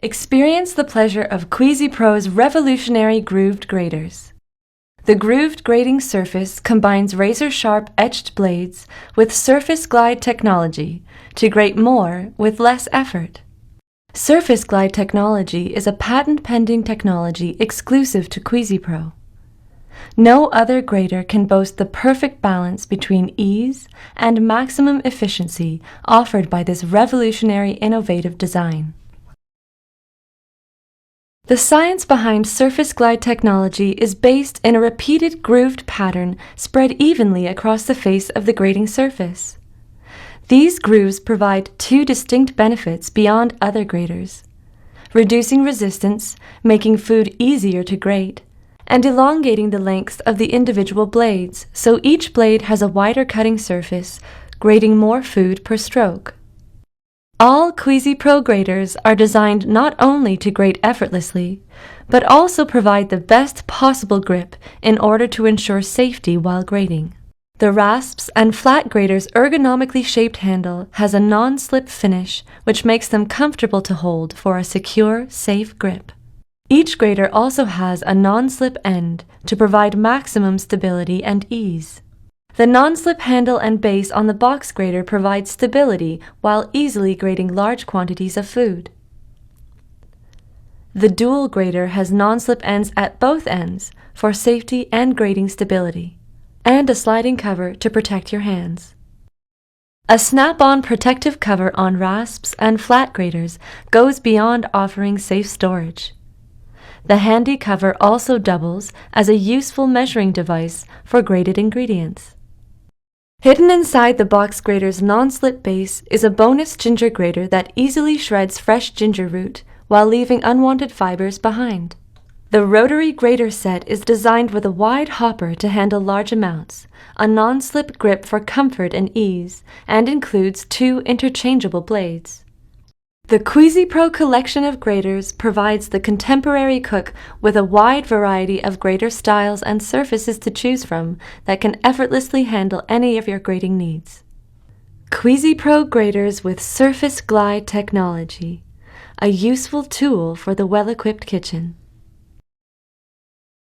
Experience the pleasure of QuiziPro's revolutionary grooved graters. The grooved grating surface combines razor-sharp etched blades with surface glide technology to grate more with less effort. Surface glide technology is a patent-pending technology exclusive to QuiziPro. No other grater can boast the perfect balance between ease and maximum efficiency offered by this revolutionary innovative design. The science behind surface glide technology is based in a repeated grooved pattern spread evenly across the face of the grating surface. These grooves provide two distinct benefits beyond other graters: reducing resistance, making food easier to grate, and elongating the lengths of the individual blades so each blade has a wider cutting surface, grating more food per stroke. All QuiziPro graters are designed not only to grate effortlessly, but also provide the best possible grip in order to ensure safety while grating. The rasps and flat grater's ergonomically shaped handle has a non-slip finish, which makes them comfortable to hold for a secure, safe grip. Each grater also has a non-slip end to provide maximum stability and ease. The non-slip handle and base on the box grater provide stability while easily grating large quantities of food. The dual grater has non-slip ends at both ends for safety and grating stability, and a sliding cover to protect your hands. A snap-on protective cover on rasps and flat graters goes beyond offering safe storage. The handy cover also doubles as a useful measuring device for grated ingredients. Hidden inside the box grater's non-slip base is a bonus ginger grater that easily shreds fresh ginger root while leaving unwanted fibers behind. The rotary grater set is designed with a wide hopper to handle large amounts, a non-slip grip for comfort and ease, and includes two interchangeable blades. The QuiziPro collection of graters provides the contemporary cook with a wide variety of grater styles and surfaces to choose from that can effortlessly handle any of your grating needs. QuiziPro graters with surface glide technology, a useful tool for the well-equipped kitchen.